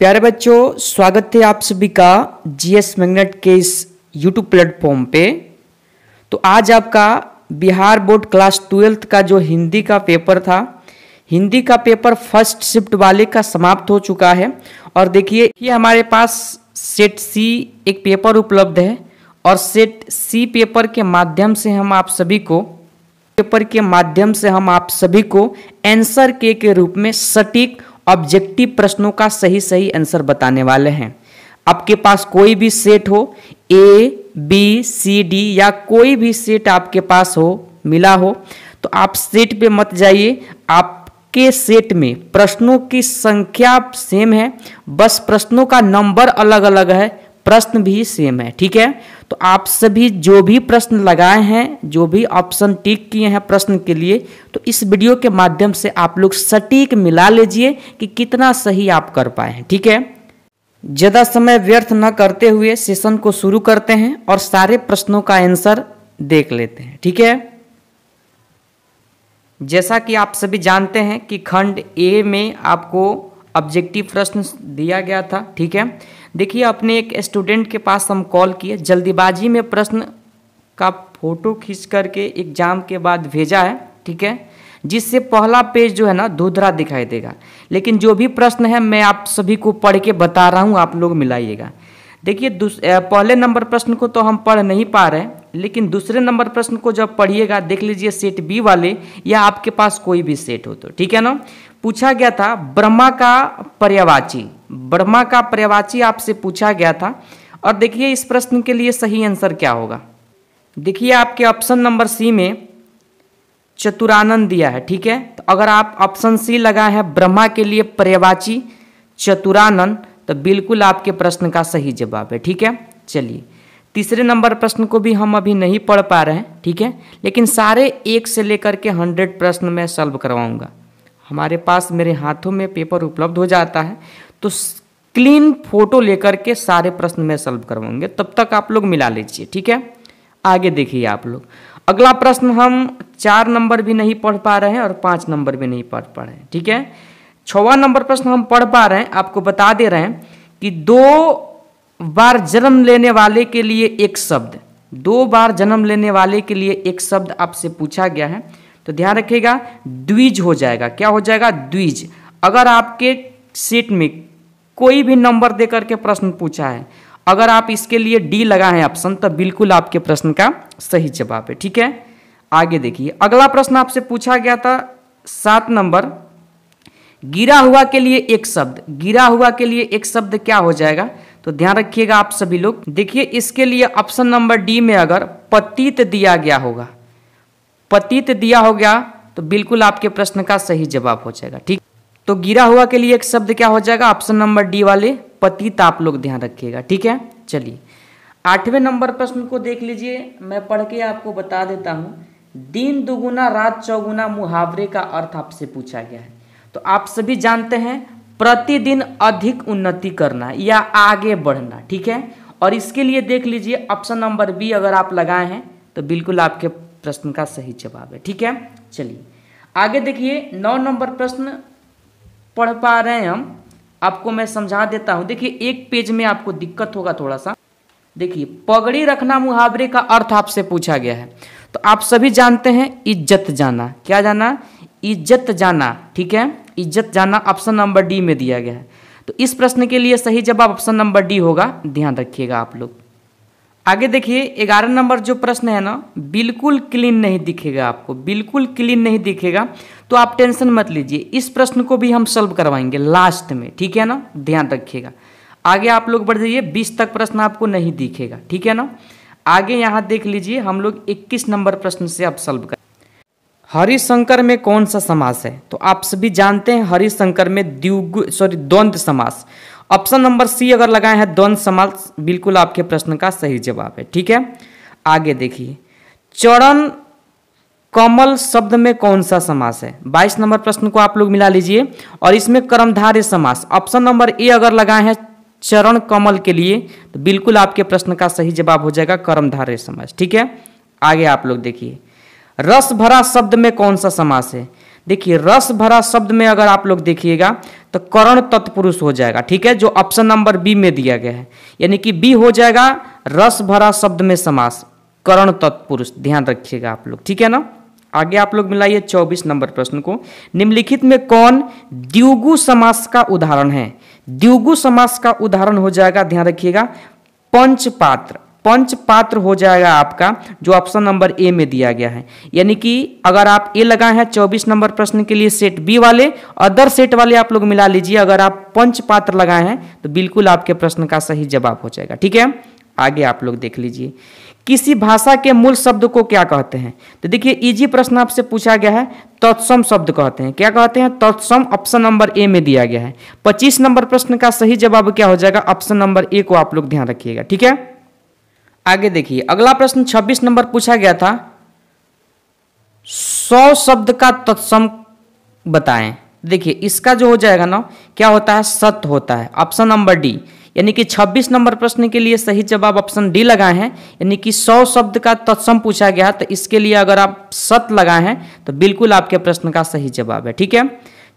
प्यारे बच्चों, स्वागत है आप सभी का जीएस मैग्नेट के इस यूट्यूब प्लेटफॉर्म पे। तो आज आपका बिहार बोर्ड क्लास 12th का जो हिंदी का पेपर था, हिंदी का पेपर फर्स्ट शिफ्ट वाले का समाप्त हो चुका है। और देखिए ये हमारे पास सेट सी एक पेपर उपलब्ध है और सेट सी पेपर के माध्यम से हम आप सभी को आंसर के रूप में सटीक ऑब्जेक्टिव प्रश्नों का सही आंसर बताने वाले हैं। आपके पास कोई भी सेट हो, ए बी सी डी या कोई भी सेट आपके पास हो, मिला हो, तो आप सेट पे मत जाइए। आपके सेट में प्रश्नों की संख्या सेम है, बस प्रश्नों का नंबर अलग अलग है, प्रश्न भी सेम है। ठीक है, तो आप सभी जो भी प्रश्न लगाए हैं, जो भी ऑप्शन टिक किए हैं प्रश्न के लिए, तो इस वीडियो के माध्यम से आप लोग सटीक मिला लीजिए कि कितना सही आप कर पाए हैं। ठीक है, ज़्यादा समय व्यर्थ न करते हुए सेशन को शुरू करते हैं और सारे प्रश्नों का आंसर देख लेते हैं। ठीक है, जैसा कि आप सभी जानते हैं कि खंड ए में आपको ऑब्जेक्टिव प्रश्न दिया गया था। ठीक है, देखिए अपने एक स्टूडेंट के पास हम कॉल किए, जल्दीबाजी में प्रश्न का फोटो खींच करके एग्जाम के बाद भेजा है। ठीक है, जिससे पहला पेज जो है ना धुंधला दिखाई देगा, लेकिन जो भी प्रश्न है मैं आप सभी को पढ़ के बता रहा हूँ, आप लोग मिलाइएगा। देखिए पहले नंबर प्रश्न को तो हम पढ़ नहीं पा रहे हैं, लेकिन दूसरे नंबर प्रश्न को जब पढ़िएगा देख लीजिए सेट बी वाले या आपके पास कोई भी सेट हो तो। ठीक है ना, पूछा गया था ब्रह्मा का पर्यायवाची आपसे पूछा गया था। और देखिए इस प्रश्न के लिए सही आंसर क्या होगा। देखिए आपके ऑप्शन नंबर सी में चतुरानन दिया है। ठीक है, तो अगर आप ऑप्शन सी लगाए हैं ब्रह्मा के लिए पर्यायवाची चतुरानन, तो बिल्कुल आपके प्रश्न का सही जवाब है। ठीक है, चलिए तीसरे नंबर प्रश्न को भी हम अभी नहीं पढ़ पा रहे हैं। ठीक है, लेकिन सारे 1 से लेकर के 100 प्रश्न मैं सॉल्व करवाऊंगा। हमारे पास मेरे हाथों में पेपर उपलब्ध हो जाता है, तो क्लीन फोटो लेकर के सारे प्रश्न मैं सॉल्व करवाऊंगे, तब तक आप लोग मिला लीजिए। ठीक है, आगे देखिए आप लोग। अगला प्रश्न हम 4 नंबर भी नहीं पढ़ पा रहे हैं और 5 नंबर भी नहीं पढ़ पा रहे हैं। ठीक है, 6वां नंबर प्रश्न हम पढ़ पा रहे हैं। आपको बता दे रहे हैं कि 2 बार जन्म लेने वाले के लिए एक शब्द, 2 बार जन्म लेने वाले के लिए एक शब्द आपसे पूछा गया है, तो ध्यान रखिएगा द्विज हो जाएगा। क्या हो जाएगा? द्विज। अगर आपके सेट में कोई भी नंबर देकर के प्रश्न पूछा है, अगर आप इसके लिए डी लगाए हैं ऑप्शन, तो बिल्कुल आपके प्रश्न का सही जवाब है। ठीक है, आगे देखिए अगला प्रश्न आपसे पूछा गया था 7 नंबर, गिरा हुआ के लिए एक शब्द, गिरा हुआ के लिए एक शब्द क्या हो जाएगा? तो ध्यान रखिएगा आप सभी लोग। देखिए इसके लिए ऑप्शन नंबर डी में अगर पतित दिया गया होगा, पतित दिया हो गया, तो बिल्कुल आपके प्रश्न का सही जवाब हो जाएगा। ठीक, तो गिरा हुआ के लिए एक शब्द क्या हो जाएगा? ऑप्शन नंबर डी वाले पतित, आप लोग ध्यान रखिएगा। ठीक है, चलिए 8वें नंबर प्रश्न को देख लीजिए, मैं पढ़ के आपको बता देता हूँ। दिन दुगुना रात चौगुना मुहावरे का अर्थ आपसे पूछा गया है। तो आप सभी जानते हैं प्रतिदिन अधिक उन्नति करना या आगे बढ़ना। ठीक है, और इसके लिए देख लीजिए ऑप्शन नंबर बी अगर आप लगाए हैं, तो बिल्कुल आपके प्रश्न का सही जवाब है। ठीक है, चलिए आगे देखिए 9 नंबर प्रश्न पढ़ पा रहे हैं हम, आपको मैं समझा देता हूं। देखिए एक पेज में आपको दिक्कत होगा थोड़ा सा। देखिए पगड़ी रखना मुहावरे का अर्थ आपसे पूछा गया है, तो आप सभी जानते हैं इज्जत जाना। क्या जाना? इज्जत जाना। ठीक है, इज्जत जाना ऑप्शन नंबर डी में दिया गया है, तो इस प्रश्न के लिए सही जवाब ऑप्शन नंबर डी होगा, ध्यान रखिएगा आप लोग। आगे देखिए 11 नंबर जो प्रश्न है ना, बिल्कुल क्लीन नहीं दिखेगा आपको, बिल्कुल क्लीन नहीं दिखेगा, तो आप टेंशन मत लीजिए, इस प्रश्न को भी हम सॉल्व करवाएंगे लास्ट में। ठीक है ना, ध्यान रखिएगा। आगे आप लोग बढ़ जाइए, 20 तक प्रश्न आपको नहीं दिखेगा। ठीक है ना, आगे यहाँ देख लीजिए हम लोग 21 नंबर प्रश्न से आप सॉल्व कर। हरिशंकर में कौन सा समास है? तो आप सभी जानते हैं हरिशंकर में द्वंद्व समास। ऑप्शन नंबर सी अगर लगाए हैं द्वंद्व समास, बिल्कुल आपके प्रश्न का सही जवाब है। ठीक है, आगे देखिए चरण कमल शब्द में कौन सा समास है? 22 नंबर प्रश्न को आप लोग मिला लीजिए, और इसमें कर्मधारय समास। ऑप्शन नंबर ए अगर लगाए हैं चरण कमल के लिए, तो बिल्कुल आपके प्रश्न का सही जवाब हो जाएगा कर्मधारय समास। ठीक है, आगे आप लोग देखिए रस भरा शब्द में कौन सा समास है? देखिए रस भरा शब्द में अगर आप लोग देखिएगा तो करण तत्पुरुष हो जाएगा, ठीक है, जो ऑप्शन नंबर बी में दिया गया है, यानी कि बी हो जाएगा रस भरा शब्द में समास, करण तत्पुरुष, ध्यान रखिएगा आप लोग, ठीक है ना। आगे आप लोग मिलाइए 24 नंबर प्रश्न को। निम्नलिखित में कौन द्विगु समास का उदाहरण है? द्विगु समास का उदाहरण हो जाएगा, ध्यान रखिएगा, पंचपात्र। पंचपात्र हो जाएगा आपका, जो ऑप्शन नंबर ए में दिया गया है। यानी कि अगर आप ए लगाए हैं 24 नंबर प्रश्न के लिए सेट बी वाले, अदर सेट वाले आप लोग मिला लीजिए, अगर आप पंचपात्र लगाए हैं तो बिल्कुल आपके प्रश्न का सही जवाब हो जाएगा, ठीक है। आगे आप लोग देख लीजिए, किसी भाषा के मूल शब्द को क्या कहते हैं? तो देखिए इजी प्रश्न आपसे पूछा गया है, तत्सम शब्द कहते हैं। क्या कहते हैं? तत्सम, ऑप्शन नंबर ए में दिया गया है। 25 नंबर प्रश्न का सही जवाब क्या हो जाएगा? ऑप्शन नंबर ए को आप लोग ध्यान रखिएगा, ठीक है। आगे देखिए, अगला प्रश्न 26 नंबर पूछा गया था, 100 शब्द का तत्सम बताएं। देखिए इसका जो हो जाएगा ना, क्या होता है? सत होता है, ऑप्शन नंबर डी। यानी कि 26 नंबर प्रश्न के लिए सही जवाब ऑप्शन डी लगाए हैं, यानी कि 100 शब्द का तत्सम पूछा गया, तो इसके लिए अगर आप सत लगाए हैं तो बिल्कुल आपके प्रश्न का सही जवाब है, ठीक है।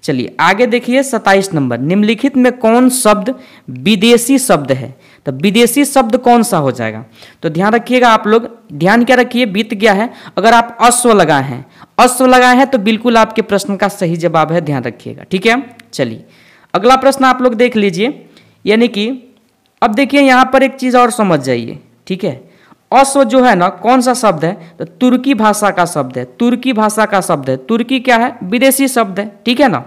चलिए आगे देखिए 27 नंबर, निम्नलिखित में कौन शब्द विदेशी शब्द है? तो विदेशी शब्द कौन सा हो जाएगा? तो ध्यान रखिएगा आप लोग, ध्यान क्या रखिए, बीत गया है। अगर आप अश्व लगाए हैं, अश्व लगाए हैं तो बिल्कुल आपके प्रश्न का सही जवाब है, ध्यान रखिएगा, ठीक है। चलिए अगला प्रश्न आप लोग देख लीजिए, यानी कि अब देखिए यहाँ पर एक चीज़ और समझ जाइए, ठीक है। अश्व जो है ना, कौन सा शब्द है? तो तुर्की भाषा का शब्द है, तुर्की भाषा का शब्द है। तुर्की क्या है? विदेशी शब्द है, ठीक है ना।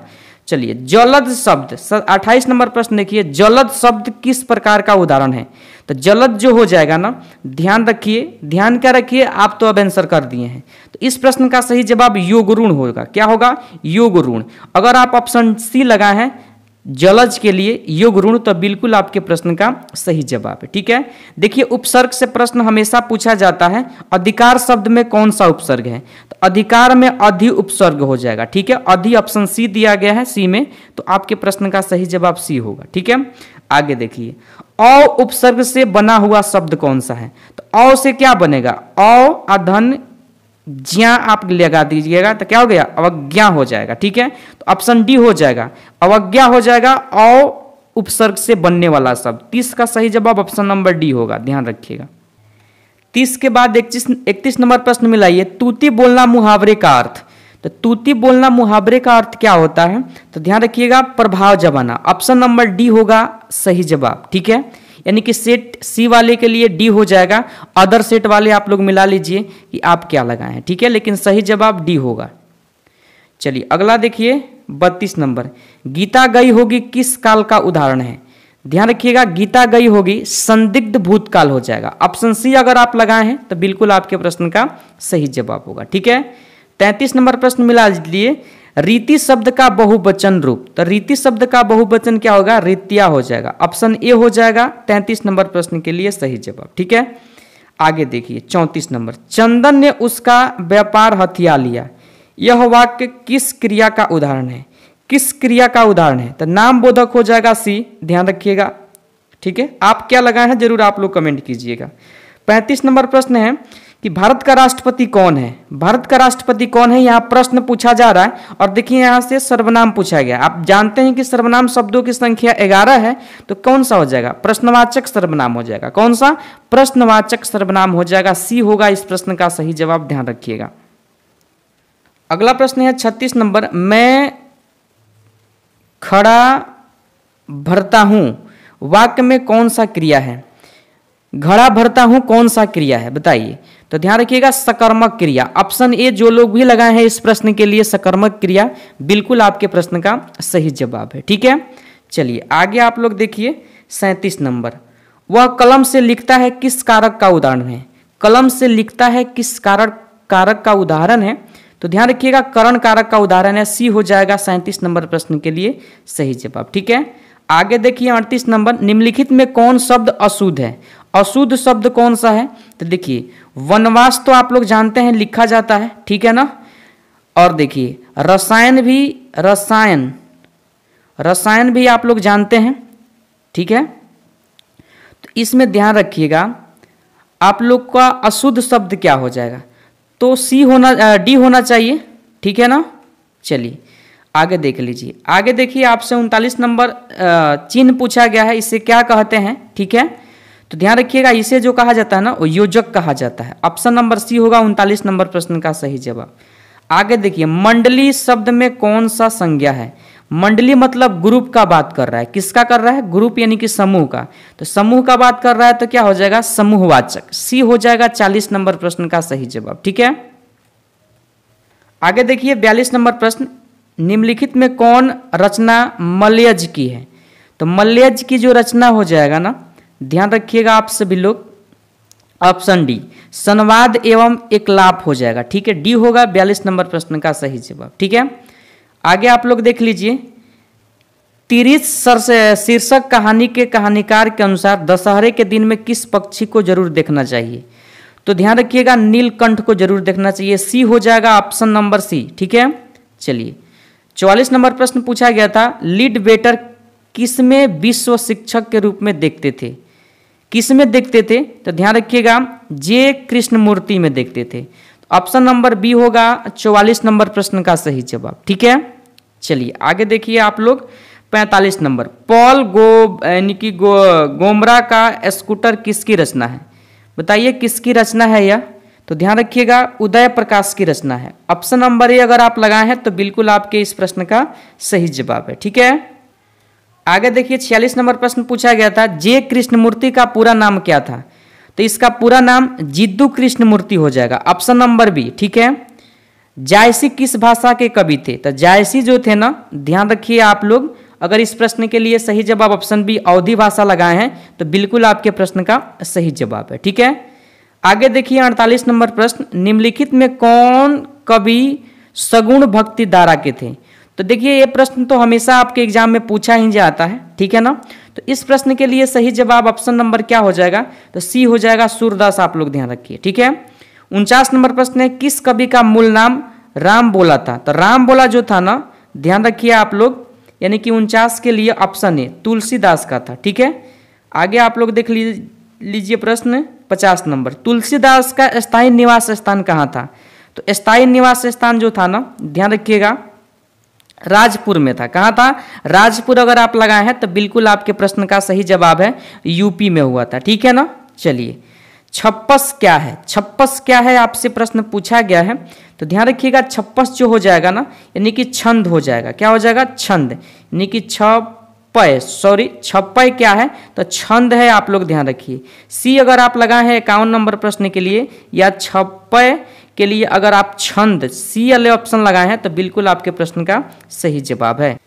चलिए जलद शब्द, 28 नंबर प्रश्न देखिए, जलद शब्द किस प्रकार का उदाहरण है? तो जलद जो हो जाएगा ना, ध्यान रखिए, ध्यान क्या रखिए, आप तो अब आंसर कर दिए हैं, तो इस प्रश्न का सही जवाब योगऋण होगा। क्या होगा? योगऋण। अगर आप ऑप्शन सी लगाए हैं जलज के लिए योगऋण, तो बिल्कुल आपके प्रश्न का सही जवाब है, ठीक है। देखिए उपसर्ग से प्रश्न हमेशा पूछा जाता है, अधिकार शब्द में कौन सा उपसर्ग है? तो अधिकार में अधि उपसर्ग हो जाएगा, ठीक है। अधि ऑप्शन सी दिया गया है, सी में, तो आपके प्रश्न का सही जवाब सी होगा, ठीक है। आगे देखिए, अ उपसर्ग से बना हुआ शब्द कौन सा है? तो अ से क्या बनेगा? अ अधन ज्ञा आप लगा दीजिएगा तो क्या हो गया? अवज्ञा हो जाएगा, ठीक है। तो ऑप्शन डी हो जाएगा, अवज्ञा हो जाएगा, अ उपसर्ग से बनने वाला शब्द। 30 का सही जवाब ऑप्शन नंबर डी होगा, ध्यान रखिएगा। 30 के बाद 31 नंबर प्रश्न मिलाइए, तूती बोलना मुहावरे का अर्थ। तो तूती बोलना मुहावरे का अर्थ क्या होता है? तो ध्यान रखिएगा, प्रभाव जमाना, ऑप्शन नंबर डी होगा सही जवाब, ठीक है। यानी कि सेट सी वाले के लिए डी हो जाएगा, अदर सेट वाले आप लोग मिला लीजिए कि आप क्या लगाए हैं, ठीक है, लेकिन सही जवाब डी होगा। चलिए अगला देखिए 32 नंबर, गीता गई होगी किस काल का उदाहरण है? ध्यान रखिएगा, गीता गई होगी संदिग्ध भूतकाल हो जाएगा, ऑप्शन सी अगर आप लगाए हैं तो बिल्कुल आपके प्रश्न का सही जवाब होगा, ठीक है। 33 नंबर प्रश्न मिला लीजिए, रीति शब्द का बहुवचन रूप। तो रीति शब्द का बहुवचन क्या होगा? रीतिया हो जाएगा, ऑप्शन ए हो जाएगा 33 नंबर प्रश्न के लिए सही जवाब, ठीक है। आगे देखिए 34 नंबर, चंदन ने उसका व्यापार हथिया लिया, यह वाक्य किस क्रिया का उदाहरण है? किस क्रिया का उदाहरण है? तो नाम बोधक हो जाएगा सी, ध्यान रखिएगा, ठीक है। आप क्या लगाए हैं जरूर आप लोग कमेंट कीजिएगा। 35 नंबर प्रश्न है कि भारत का राष्ट्रपति कौन है? भारत का राष्ट्रपति कौन है, यहाँ प्रश्न पूछा जा रहा है। और देखिए यहाँ से सर्वनाम पूछा गया, आप जानते हैं कि सर्वनाम शब्दों की संख्या 11 है, तो कौन सा हो जाएगा? प्रश्नवाचक सर्वनाम हो जाएगा। कौन सा? प्रश्नवाचक सर्वनाम हो जाएगा, सी होगा इस प्रश्न का सही जवाब, ध्यान रखिएगा। अगला प्रश्न है 36 नंबर, मैं खड़ा भरता हूं वाक्य में कौन सा क्रिया है? घड़ा भरता हूं कौन सा क्रिया है, बताइए। तो ध्यान रखिएगा, सकर्मक क्रिया, ऑप्शन ए जो लोग भी लगाए हैं इस प्रश्न के लिए सकर्मक क्रिया, बिल्कुल आपके प्रश्न का सही जवाब है, ठीक है। चलिए आगे आप लोग देखिए 37 नंबर, वह कलम से लिखता है किस कारक का उदाहरण है? कलम से लिखता है किस कारक का उदाहरण है? तो ध्यान रखिएगा, करण कारक का उदाहरण है, सी हो जाएगा 37 नंबर प्रश्न के लिए सही जवाब, ठीक है। आगे देखिए 38 नंबर, निम्नलिखित में कौन शब्द अशुद्ध है? अशुद्ध शब्द कौन सा है? तो देखिए वनवास तो आप लोग जानते हैं लिखा जाता है, ठीक है ना। और देखिए रसायन भी आप लोग जानते हैं, ठीक है। तो इसमें ध्यान रखिएगा, आप लोग का अशुद्ध शब्द क्या हो जाएगा? तो डी होना चाहिए, ठीक है ना। चलिए आगे देख लीजिए, आगे देखिए आपसे 39 नंबर चिन्ह पूछा गया है, इसे क्या कहते हैं, ठीक है। तो ध्यान रखिएगा, इसे जो कहा जाता है ना वो योजक कहा जाता है। ऑप्शन नंबर सी होगा 39 नंबर प्रश्न का सही जवाब। आगे देखिए, मंडली शब्द में कौन सा संज्ञा है। मंडली मतलब ग्रुप का बात कर रहा है, किसका कर रहा है, ग्रुप यानी कि समूह का। तो समूह का बात कर रहा है तो क्या हो जाएगा, समूहवाचक, सी हो जाएगा 40 नंबर प्रश्न का सही जवाब, ठीक है। आगे देखिए 42 नंबर प्रश्न, निम्नलिखित में कौन रचना मलयज की है। तो मलयज की जो रचना हो जाएगा ना, ध्यान रखिएगा आप सभी लोग, ऑप्शन डी संवाद एवं एकलाप हो जाएगा, ठीक है। डी होगा 42 नंबर प्रश्न का सही जवाब, ठीक है। आगे आप लोग देख लीजिए, तिरिस शीर्षक कहानी के कहानीकार के अनुसार दशहरे के दिन में किस पक्षी को जरूर देखना चाहिए। तो ध्यान रखिएगा, नीलकंठ को जरूर देखना चाहिए, सी हो जाएगा ऑप्शन नंबर सी, ठीक है। चलिए 44 नंबर प्रश्न पूछा गया था, लीड वेटर किसमें विश्व शिक्षक के रूप में देखते थे, किसमें देखते थे। तो ध्यान रखिएगा, जे कृष्णमूर्ति में देखते थे। ऑप्शन नंबर बी होगा 44 नंबर प्रश्न का सही जवाब, ठीक है। चलिए आगे देखिए आप लोग 45 नंबर, पॉल यानी कि गोमरा का स्कूटर किसकी रचना है। बताइए किसकी रचना है यह। तो ध्यान रखिएगा, उदय प्रकाश की रचना है। ऑप्शन नंबर ए अगर आप लगाए हैं तो बिल्कुल आपके इस प्रश्न का सही जवाब है, ठीक है। आगे देखिए 46 नंबर प्रश्न पूछा गया था, जे कृष्णमूर्ति का पूरा नाम क्या था। तो इसका पूरा नाम जिद्दू कृष्णमूर्ति हो जाएगा, ऑप्शन नंबर बी, ठीक है। जायसी किस भाषा के कवि थे। तो जायसी जो थे ना, ध्यान रखिए आप लोग, अगर इस प्रश्न के लिए सही जवाब ऑप्शन बी अवधी भाषा लगाए हैं तो बिल्कुल आपके प्रश्न का सही जवाब है, ठीक है। आगे देखिए 48 नंबर प्रश्न, निम्नलिखित में कौन कवि सगुण भक्ति धारा के थे। तो देखिए ये प्रश्न तो हमेशा आपके एग्जाम में पूछा ही जाता है, ठीक है ना। तो इस प्रश्न के लिए सही जवाब ऑप्शन नंबर क्या हो जाएगा, तो सी हो जाएगा सूरदास, आप लोग ध्यान रखिए, ठीक है। 49 नंबर प्रश्न है, किस कवि का मूल नाम राम बोला था। तो राम बोला जो था ना, ध्यान रखिए आप लोग, यानी कि 49 के लिए ऑप्शन ए तुलसीदास का था, ठीक है। आगे आप लोग देख लीजिए प्रश्न 50 नंबर, तुलसीदास का स्थायी निवास स्थान कहाँ था। तो स्थायी निवास स्थान जो था ना, ध्यान रखिएगा, राजपुर में था। कहाँ था, राजपुर अगर आप लगाए हैं तो बिल्कुल आपके प्रश्न का सही जवाब है यूपी में हुआ था, ठीक है ना। चलिए छप्पस क्या है, छप्पस क्या है आपसे प्रश्न पूछा गया है। तो ध्यान रखिएगा, छप्पस जो हो जाएगा ना, यानी कि छंद हो जाएगा, क्या हो जाएगा, छंद, यानी कि छप्पय क्या है, तो छंद है, आप लोग ध्यान रखिए। सी अगर आप लगाए हैं 51 नंबर प्रश्न के लिए, या छप्पय के लिए अगर आप छंद सी वाले ऑप्शन लगाए हैं तो बिल्कुल आपके प्रश्न का सही जवाब है।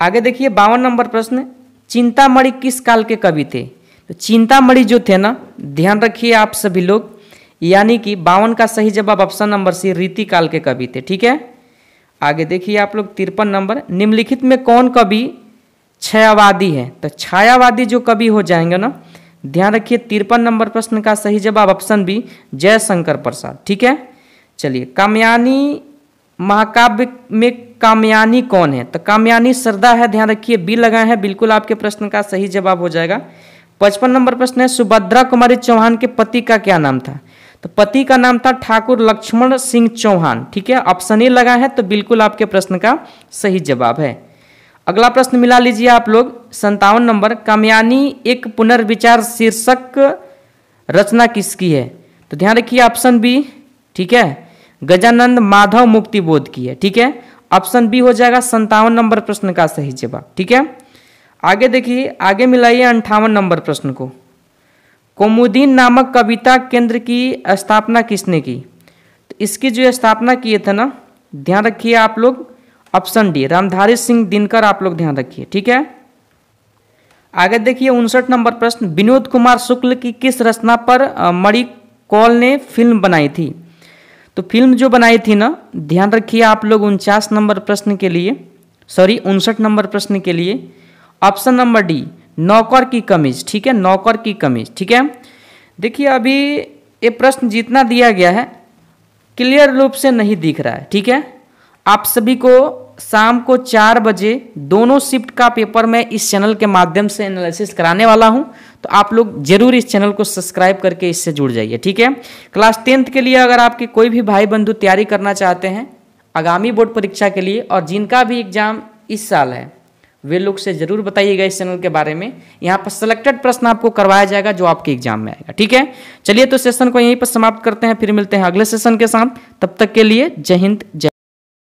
आगे देखिए 52 नंबर प्रश्न, चिंतामणि किस काल के कवि थे। तो चिंतामणि जो थे ना, ध्यान रखिए आप सभी लोग, यानी कि 52 का सही जवाब ऑप्शन नंबर सी रीति काल के कवि थे, ठीक है। आगे देखिए आप लोग 53 नंबर, निम्नलिखित में कौन कवि छायावादी है। तो छायावादी जो कवि हो जाएंगे ना, ध्यान रखिए 53 नंबर प्रश्न का सही जवाब ऑप्शन बी जयशंकर प्रसाद, ठीक है। चलिए कामयानी महाकाव्य में कामयानी कौन है। तो कामयानी श्रद्धा है, ध्यान रखिए बी लगाए हैं, बिल्कुल आपके प्रश्न का सही जवाब हो जाएगा। 55 नंबर प्रश्न है, सुभद्रा कुमारी चौहान के पति का क्या नाम था। तो पति का नाम था ठाकुर लक्ष्मण सिंह चौहान, ठीक है। ऑप्शन ए लगाए हैं तो बिल्कुल आपके प्रश्न का सही जवाब है। अगला प्रश्न मिला लीजिए आप लोग 57 नंबर, कामयानी एक पुनर्विचार शीर्षक रचना किसकी है। तो ध्यान रखिए ऑप्शन बी, ठीक है, गजानंद माधव मुक्ति बोध की है, ठीक है। ऑप्शन बी हो जाएगा 57 नंबर प्रश्न का सही जवाब, ठीक है। आगे देखिए, आगे मिलाइए 58 नंबर प्रश्न को, कौमुदीन नामक कविता केंद्र की स्थापना किसने की। तो इसकी जो स्थापना किए थे ना, ध्यान रखिए आप लोग, ऑप्शन डी रामधारी सिंह दिनकर, आप लोग ध्यान रखिए, ठीक है। आगे देखिए 59 नंबर प्रश्न, विनोद कुमार शुक्ल की किस रचना पर मणि कौल ने फिल्म बनाई थी। तो फिल्म जो बनाई थी ना, ध्यान रखिए आप लोग 49 नंबर प्रश्न के लिए, 59 नंबर प्रश्न के लिए ऑप्शन नंबर डी नौकर की कमीज, ठीक है, नौकर की कमीज, ठीक है। देखिए अभी ये प्रश्न जितना दिया गया है क्लियर रूप से नहीं दिख रहा है, ठीक है। आप सभी को शाम को 4 बजे दोनों शिफ्ट का पेपर मैं इस चैनल के माध्यम से एनालिसिस कराने वाला हूं, तो आप लोग जरूर इस चैनल को सब्सक्राइब करके इससे जुड़ जाइए, ठीक है। क्लास 10th के लिए अगर आपके कोई भी भाई बंधु तैयारी करना चाहते हैं, आगामी बोर्ड परीक्षा के लिए, और जिनका भी एग्जाम इस साल है वे लोग से जरूर बताइएगा इस चैनल के बारे में। यहाँ पर सिलेक्टेड प्रश्न आपको करवाया जाएगा जो आपके एग्जाम में आएगा। ठीक है, चलिए तो सेशन को यहीं पर समाप्त करते हैं, फिर मिलते हैं अगले सेशन के साथ। तब तक के लिए जय हिंद, जय